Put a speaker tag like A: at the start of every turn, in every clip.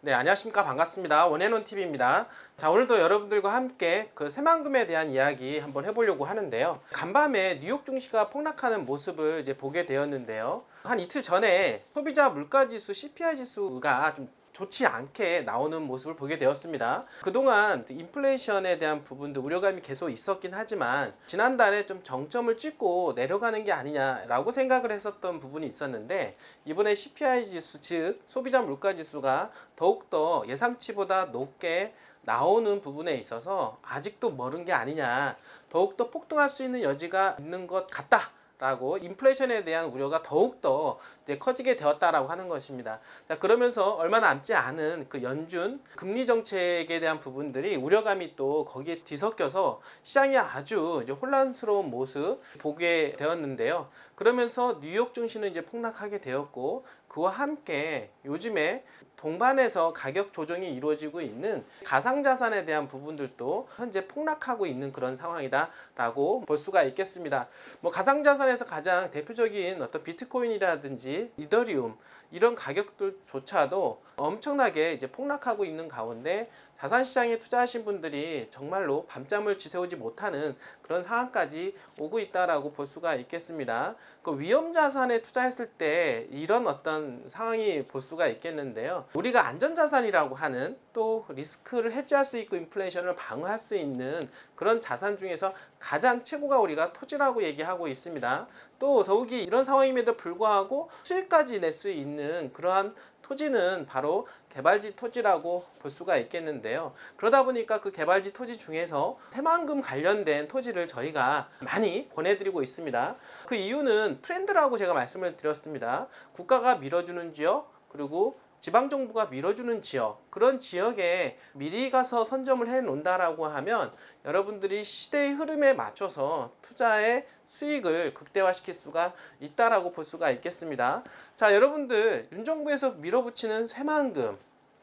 A: 네, 안녕하십니까. 반갑습니다. 원앤원TV입니다. 자, 오늘도 여러분들과 함께 그 새만금에 대한 이야기 한번 해보려고 하는데요. 간밤에 뉴욕 증시가 폭락하는 모습을 이제 보게 되었는데요. 한 이틀 전에 소비자 물가지수 CPI 지수가 좀 좋지 않게 나오는 모습을 보게 되었습니다. 그동안 인플레이션에 대한 부분도 우려감이 계속 있었긴 하지만 지난달에 좀 정점을 찍고 내려가는 게 아니냐라고 생각을 했었던 부분이 있었는데, 이번에 CPI 지수 즉 소비자 물가 지수가 더욱더 예상치보다 높게 나오는 부분에 있어서 아직도 멀은 게 아니냐, 더욱더 폭등할 수 있는 여지가 있는 것 같다 라고 인플레이션에 대한 우려가 더욱더 이제 커지게 되었다라고 하는 것입니다. 자, 그러면서 얼마 남지 않은 그 연준 금리 정책에 대한 부분들이 우려감이 또 거기에 뒤섞여서 시장이 아주 이제 혼란스러운 모습 보게 되었는데요. 그러면서 뉴욕 증시는 이제 폭락하게 되었고, 그와 함께 요즘에 동반해서 가격 조정이 이루어지고 있는 가상자산에 대한 부분들도 현재 폭락하고 있는 그런 상황이다라고 볼 수가 있겠습니다. 뭐 가상자산에서 가장 대표적인 어떤 비트코인이라든지 이더리움 이런 가격들조차도 엄청나게 이제 폭락하고 있는 가운데 자산시장에 투자하신 분들이 정말로 밤잠을 지새우지 못하는 그런 상황까지 오고 있다라고 볼 수가 있겠습니다. 그 위험자산에 투자했을 때 이런 어떤 상황이 볼 수가 있겠는데요. 우리가 안전자산이라고 하는 또 리스크를 해지할 수 있고 인플레이션을 방어할 수 있는 그런 자산 중에서 가장 최고가 우리가 토지라고 얘기하고 있습니다. 또 더욱이 이런 상황임에도 불구하고 수익까지 낼 수 있는 그러한 토지는 바로 개발지 토지라고 볼 수가 있겠는데요. 그러다 보니까 그 개발지 토지 중에서 새만금 관련된 토지를 저희가 많이 권해드리고 있습니다. 그 이유는 트렌드라고 제가 말씀을 드렸습니다. 국가가 밀어주는 지역, 그리고 지방정부가 밀어주는 지역, 그런 지역에 미리 가서 선점을 해 놓는다라고 하면 여러분들이 시대의 흐름에 맞춰서 투자의 수익을 극대화시킬 수가 있다라고 볼 수가 있겠습니다. 자, 여러분들 윤정부에서 밀어붙이는 새만금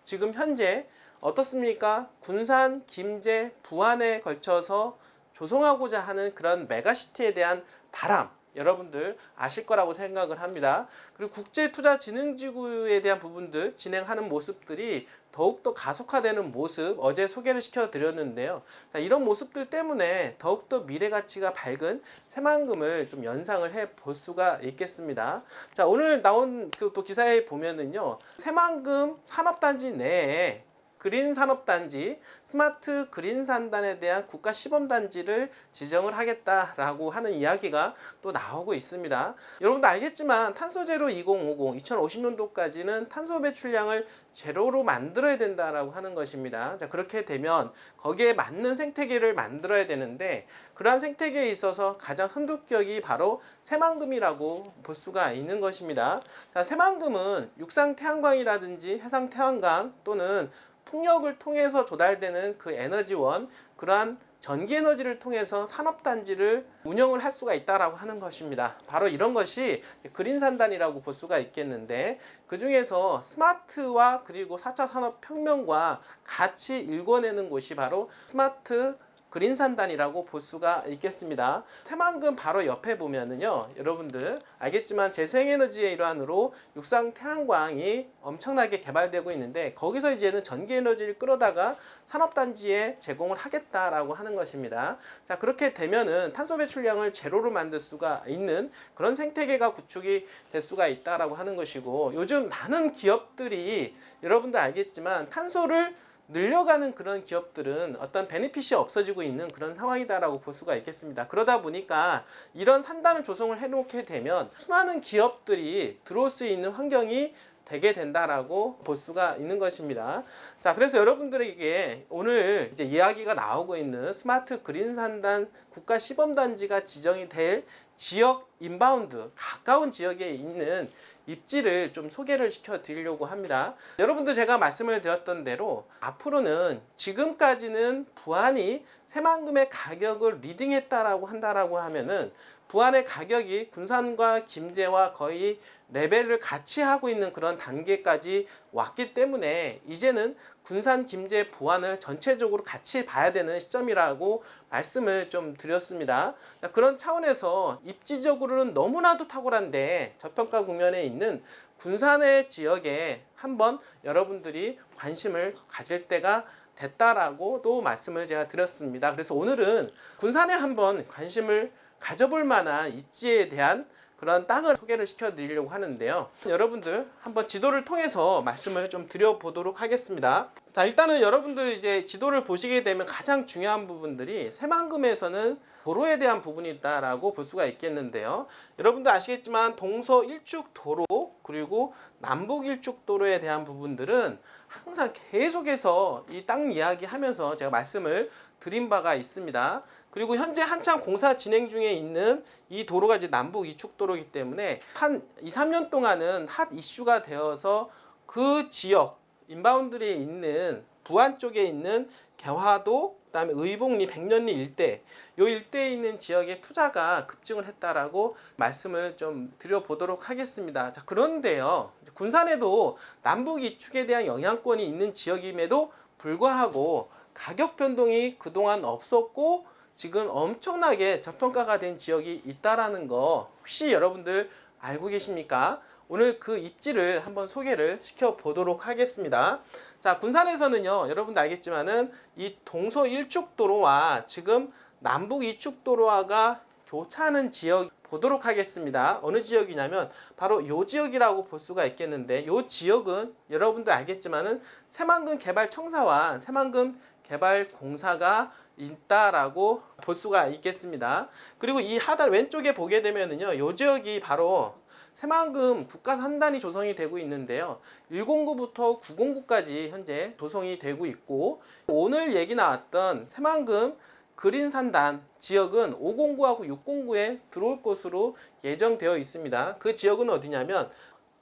A: 지금 현재 어떻습니까? 군산, 김제, 부안에 걸쳐서 조성하고자 하는 그런 메가시티에 대한 바람, 여러분들 아실 거라고 생각을 합니다. 그리고 국제투자진흥지구에 대한 부분들 진행하는 모습들이 더욱더 가속화되는 모습 어제 소개를 시켜드렸는데요. 자, 이런 모습들 때문에 더욱더 미래가치가 밝은 새만금을 좀 연상을 해 볼 수가 있겠습니다. 자, 오늘 나온 그 또 기사에 보면은요, 새만금 산업단지 내에 그린 산업단지, 스마트 그린 산단에 대한 국가 시범단지를 지정을 하겠다라고 하는 이야기가 또 나오고 있습니다. 여러분도 알겠지만 탄소제로 2050, 2050년도까지는 탄소 배출량을 제로로 만들어야 된다라고 하는 것입니다. 자, 그렇게 되면 거기에 맞는 생태계를 만들어야 되는데, 그러한 생태계에 있어서 가장 흔들격이 바로 새만금이라고 볼 수가 있는 것입니다. 자, 새만금은 육상 태양광이라든지 해상 태양광 또는 풍력을 통해서 조달되는 그 에너지원, 그러한 전기에너지를 통해서 산업단지를 운영을 할 수가 있다라고 하는 것입니다. 바로 이런 것이 그린산단이라고 볼 수가 있겠는데, 그 중에서 스마트와 그리고 4차 산업혁명과 같이 일궈내는 곳이 바로 스마트 그린산단이라고 볼 수가 있겠습니다. 새만금 바로 옆에 보면은요, 여러분들 알겠지만 재생에너지의 일환으로 육상 태양광이 엄청나게 개발되고 있는데, 거기서 이제는 전기에너지를 끌어다가 산업단지에 제공을 하겠다라고 하는 것입니다. 자, 그렇게 되면은 탄소 배출량을 제로로 만들 수가 있는 그런 생태계가 구축이 될 수가 있다라고 하는 것이고, 요즘 많은 기업들이 여러분들 알겠지만 탄소를 늘려가는 그런 기업들은 어떤 베네핏이 없어지고 있는 그런 상황이다라고 볼 수가 있겠습니다. 그러다 보니까 이런 산단을 조성을 해놓게 되면 수많은 기업들이 들어올 수 있는 환경이 되게 된다라고 볼 수가 있는 것입니다. 자, 그래서 여러분들에게 오늘 이제 이야기가 나오고 있는 스마트 그린 산단 국가 시범단지가 지정이 될 지역 인바운드, 가까운 지역에 있는 입지를 좀 소개를 시켜 드리려고 합니다. 여러분들 제가 말씀을 드렸던 대로 앞으로는, 지금까지는 부안이 새만금의 가격을 리딩했다라고 한다라고 하면은 부안의 가격이 군산과 김제와 거의 레벨을 같이 하고 있는 그런 단계까지 왔기 때문에 이제는 군산, 김제, 부안을 전체적으로 같이 봐야 되는 시점이라고 말씀을 좀 드렸습니다. 그런 차원에서 입지적으로는 너무나도 탁월한데 저평가 국면에 있는 군산의 지역에 한번 여러분들이 관심을 가질 때가 됐다라고도 말씀을 제가 드렸습니다. 그래서 오늘은 군산에 한번 관심을 가져볼 만한 입지에 대한 그런 땅을 소개를 시켜 드리려고 하는데요. 여러분들 한번 지도를 통해서 말씀을 좀 드려보도록 하겠습니다. 자, 일단은 여러분들 이제 지도를 보시게 되면 가장 중요한 부분들이 새만금에서는 도로에 대한 부분이 있다라고 볼 수가 있겠는데요. 여러분들 아시겠지만 동서 일축 도로 그리고 남북 일축 도로에 대한 부분들은 항상 계속해서 이 땅 이야기 하면서 제가 말씀을 드린 바가 있습니다. 그리고 현재 한창 공사 진행 중에 있는 이 도로가 이제 남북 이축 도로이기 때문에 한 2, 3년 동안은 핫 이슈가 되어서 그 지역 인바운드리에 있는 부안 쪽에 있는 개화도 그다음에 의복리, 백년리 일대 요 일대에 있는 지역의 투자가 급증을 했다라고 말씀을 좀 드려보도록 하겠습니다. 자, 그런데요, 군산에도 남북 이축에 대한 영향권이 있는 지역임에도 불구하고 가격 변동이 그동안 없었고 지금 엄청나게 저평가가 된 지역이 있다라는 거 혹시 여러분들 알고 계십니까? 오늘 그 입지를 한번 소개를 시켜 보도록 하겠습니다. 자, 군산에서는요, 여러분들 알겠지만은 이 동서 일축도로와 지금 남북 이축도로가 교차하는 지역 보도록 하겠습니다. 어느 지역이냐면 바로 요 지역이라고 볼 수가 있겠는데, 요 지역은 여러분들 알겠지만은 새만금 개발청사와 새만금 개발공사가 있다라고 볼 수가 있겠습니다. 그리고 이 하단 왼쪽에 보게 되면은요, 요 지역이 바로 새만금 국가산단이 조성이 되고 있는데요. 109부터 909까지 현재 조성이 되고 있고, 오늘 얘기 나왔던 새만금 그린산단 지역은 509하고 609에 들어올 것으로 예정되어 있습니다. 그 지역은 어디냐면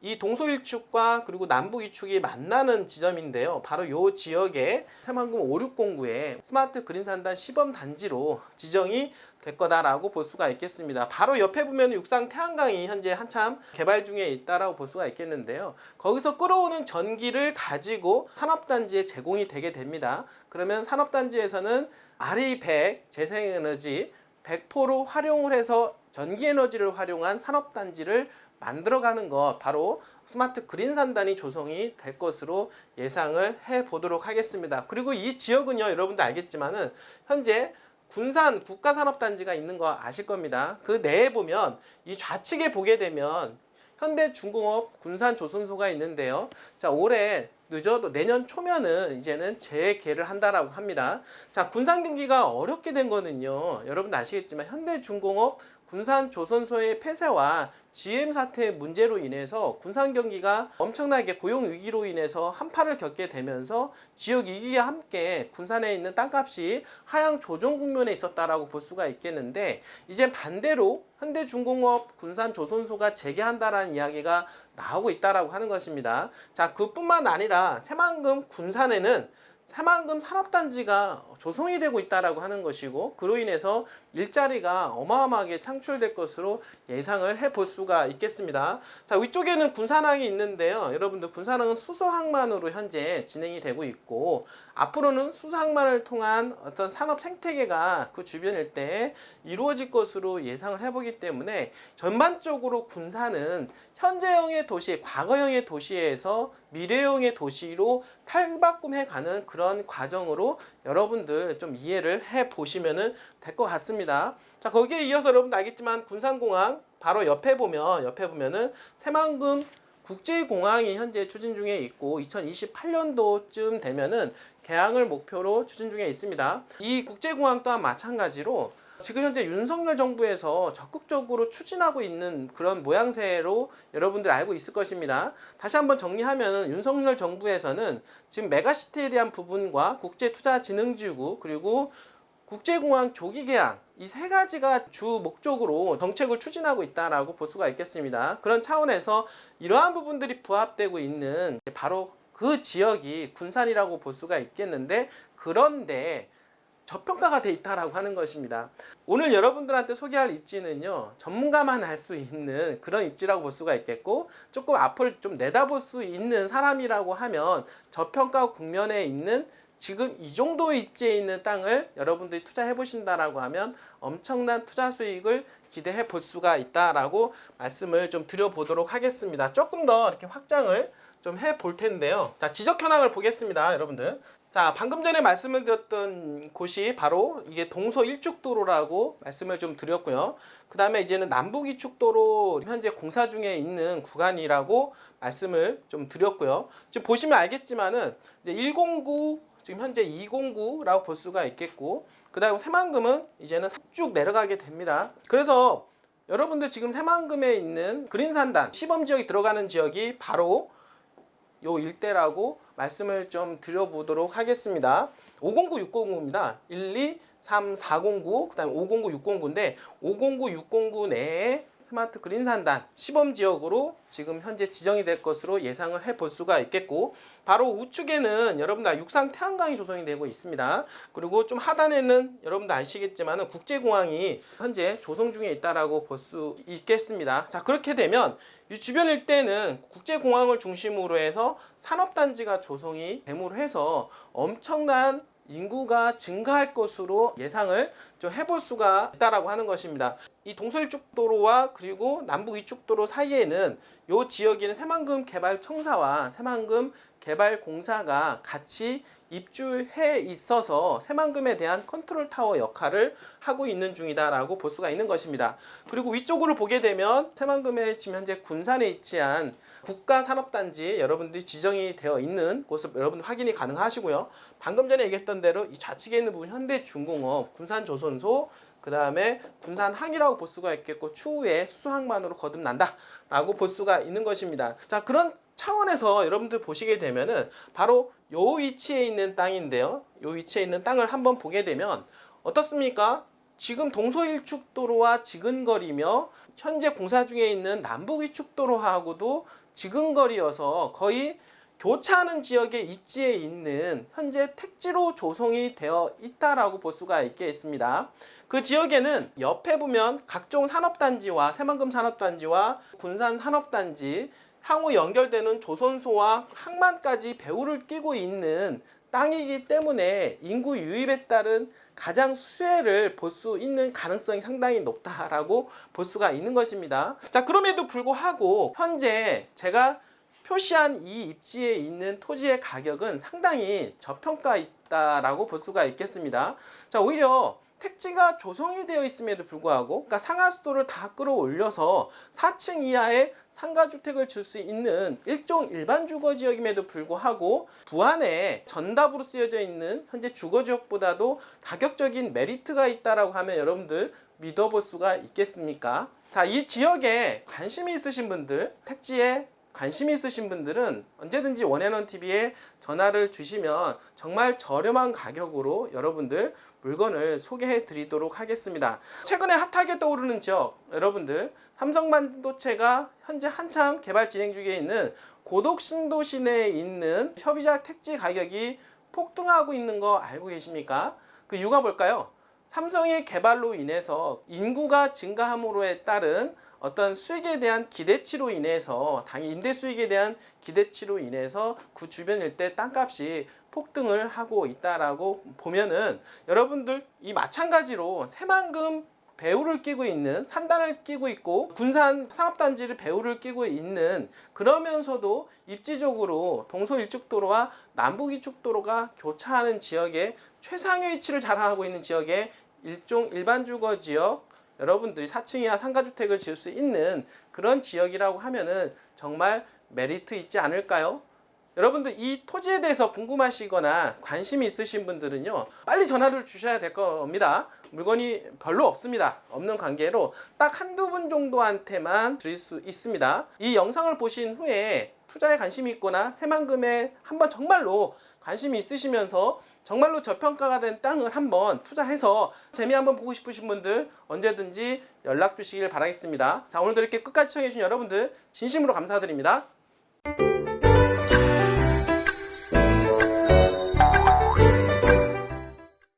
A: 이 동서일축과 그리고 남북이축이 만나는 지점인데요. 바로 이 지역에 새만금 5609에 스마트 그린산단 시범단지로 지정이 될 거다라고 볼 수가 있겠습니다. 바로 옆에 보면 육상 태안강이 현재 한참 개발 중에 있다라고 볼 수가 있겠는데요. 거기서 끌어오는 전기를 가지고 산업단지에 제공이 되게 됩니다. 그러면 산업단지에서는 RE100 재생에너지 100% 활용을 해서 전기에너지를 활용한 산업단지를 만들어가는 것, 바로 스마트 그린산단이 조성이 될 것으로 예상을 해 보도록 하겠습니다. 그리고 이 지역은요, 여러분도 알겠지만은 현재 군산 국가산업단지가 있는 거 아실 겁니다. 그 내에 보면 이 좌측에 보게 되면 현대중공업 군산조선소가 있는데요. 자, 올해 늦어도 내년 초면은 이제는 재개를 한다라고 합니다. 자, 군산 경기가 어렵게 된 거는요, 여러분도 아시겠지만 현대중공업 군산조선소의 폐쇄와 GM 사태의 문제로 인해서 군산 경기가 엄청나게 고용 위기로 인해서 한파를 겪게 되면서 지역 위기와 함께 군산에 있는 땅값이 하향 조정 국면에 있었다라고 볼 수가 있겠는데, 이제 반대로 현대중공업 군산조선소가 재개한다라는 이야기가 나오고 있다라고 하는 것입니다. 자, 그뿐만 아니라 새만금 군산에는 새만금 산업단지가 조성이 되고 있다라고 하는 것이고, 그로 인해서 일자리가 어마어마하게 창출될 것으로 예상을 해볼 수가 있겠습니다. 자, 위쪽에는 군산항이 있는데요. 여러분들 군산항은 수소항만으로 현재 진행이 되고 있고, 앞으로는 수소항만을 통한 어떤 산업 생태계가 그 주변 일대에 이루어질 것으로 예상을 해보기 때문에 전반적으로 군산은 현재형의 도시, 과거형의 도시에서 미래형의 도시로 탈바꿈해가는 그런 과정으로 여러분들 좀 이해를 해 보시면 될 것 같습니다. 자, 거기에 이어서 여러분도 알겠지만 군산공항 바로 옆에 보면은 새만금 국제공항이 현재 추진 중에 있고 2028년도쯤 되면은 개항을 목표로 추진 중에 있습니다. 이 국제공항 또한 마찬가지로 지금 현재 윤석열 정부에서 적극적으로 추진하고 있는 그런 모양새로 여러분들 알고 있을 것입니다. 다시 한번 정리하면 윤석열 정부에서는 지금 메가시티에 대한 부분과 국제투자진흥지구 그리고 국제공항 조기 개항, 이 세 가지가 주 목적으로 정책을 추진하고 있다라고 볼 수가 있겠습니다. 그런 차원에서 이러한 부분들이 부합되고 있는 바로 그 지역이 군산이라고 볼 수가 있겠는데, 그런데 저평가가 돼 있다라고 하는 것입니다. 오늘 여러분들한테 소개할 입지는요, 전문가만 할 수 있는 그런 입지라고 볼 수가 있겠고, 조금 앞을 좀 내다볼 수 있는 사람이라고 하면 저평가 국면에 있는 지금 이 정도 입지에 있는 땅을 여러분들이 투자해 보신다라고 하면 엄청난 투자 수익을 기대해 볼 수가 있다라고 말씀을 좀 드려보도록 하겠습니다. 조금 더 이렇게 확장을 좀 해 볼 텐데요. 자, 지적 현황을 보겠습니다, 여러분들. 자, 방금 전에 말씀을 드렸던 곳이 바로 이게 동서 일축도로라고 말씀을 좀 드렸고요. 그 다음에 이제는 남북 이축도로 현재 공사 중에 있는 구간이라고 말씀을 좀 드렸고요. 지금 보시면 알겠지만은 이제 109, 지금 현재 209라고 볼 수가 있겠고, 그 다음 새만금은 이제는 쭉 내려가게 됩니다. 그래서 여러분들 지금 새만금에 있는 그린산단 시범지역이 들어가는 지역이 바로 요 일대라고 말씀을 좀 드려보도록 하겠습니다. 509, 609입니다. 1, 2, 3, 409, 그 다음에 509, 609인데 509, 609 내에 스마트 그린산단 시범지역으로 지금 현재 지정이 될 것으로 예상을 해볼 수가 있겠고, 바로 우측에는 여러분들 육상 태양광이 조성이 되고 있습니다. 그리고 좀 하단에는 여러분들 아시겠지만 국제공항이 현재 조성 중에 있다라고 볼 수 있겠습니다. 자, 그렇게 되면 이 주변 일대는 국제공항을 중심으로 해서 산업단지가 조성이 됨으로 해서 엄청난 인구가 증가할 것으로 예상을 좀 해볼 수가 있다라고 하는 것입니다. 이 동서일축도로와 그리고 남북이축도로 사이에는 이 지역에는 새만금 개발청사와 새만금 개발공사가 같이 입주해 있어서 새만금에 대한 컨트롤 타워 역할을 하고 있는 중이다라고 볼 수가 있는 것입니다. 그리고 위쪽으로 보게 되면 새만금에 지금 현재 군산에 위치한 국가산업단지 여러분들이 지정이 되어 있는 곳을 여러분 확인이 가능하시고요. 방금 전에 얘기했던 대로 이 좌측에 있는 부분 현대중공업, 군산조선소, 그 다음에 군산항이라고 볼 수가 있겠고, 추후에 수소항만으로 거듭난다라고 볼 수가 있는 것입니다. 자, 그런 차원에서 여러분들 보시게 되면은 바로 요 위치에 있는 땅인데요. 요 위치에 있는 땅을 한번 보게 되면 어떻습니까? 지금 동서일축도로와 지근거리며 현재 공사 중에 있는 남북이축도로하고도 지근거리여서 거의 교차하는 지역의 입지에 있는 현재 택지로 조성이 되어 있다라고 볼 수가 있겠습니다. 그 지역에는 옆에 보면 각종 산업단지와 새만금 산업단지와 군산 산업단지, 향후 연결되는 조선소와 항만까지 배후를 끼고 있는 땅이기 때문에 인구 유입에 따른 가장 수혜를 볼 수 있는 가능성이 상당히 높다라고 볼 수가 있는 것입니다. 자, 그럼에도 불구하고 현재 제가 표시한 이 입지에 있는 토지의 가격은 상당히 저평가 있다라고 볼 수가 있겠습니다. 자, 오히려 택지가 조성이 되어 있음에도 불구하고, 그러니까 상하수도를 다 끌어올려서 4층 이하의 상가주택을 줄 수 있는 일종 일반 주거지역임에도 불구하고 부안에 전답으로 쓰여져 있는 현재 주거지역보다도 가격적인 메리트가 있다라고 하면 여러분들 믿어볼 수가 있겠습니까? 자, 이 지역에 관심이 있으신 분들, 택지에 관심이 있으신 분들은 언제든지 원앤원TV에 전화를 주시면 정말 저렴한 가격으로 여러분들 물건을 소개해 드리도록 하겠습니다. 최근에 핫하게 떠오르는 지역, 여러분들 삼성반도체가 현재 한참 개발 진행 중에 있는 고덕신도시 내에 있는 협의자 택지 가격이 폭등하고 있는 거 알고 계십니까? 그 이유가 뭘까요? 삼성의 개발로 인해서 인구가 증가함으로 따른 어떤 수익에 대한 기대치로 인해서, 당연히 임대 수익에 대한 기대치로 인해서 그 주변 일대 땅값이 폭등을 하고 있다라고 보면은 여러분들 이 마찬가지로 새만금 배후를 끼고 있는, 산단을 끼고 있고 군산 산업단지를 배후를 끼고 있는, 그러면서도 입지적으로 동서일축도로와 남북이축도로가 교차하는 지역에 최상의 위치를 자랑하고 있는 지역에 일종 일반 주거 지역, 여러분들이 4층 이하 상가주택을 지을 수 있는 그런 지역이라고 하면은 정말 메리트 있지 않을까요? 여러분들 이 토지에 대해서 궁금하시거나 관심이 있으신 분들은요, 빨리 전화를 주셔야 될 겁니다. 물건이 별로 없습니다. 없는 관계로 딱 한두 분 정도한테만 드릴 수 있습니다. 이 영상을 보신 후에 투자에 관심이 있거나 새만금에 한번 정말로 관심이 있으시면서 정말로 저평가가 된 땅을 한번 투자해서 재미 한번 보고 싶으신 분들 언제든지 연락 주시길 바라겠습니다. 자, 오늘도 이렇게 끝까지 시청해 주신 여러분들 진심으로 감사드립니다.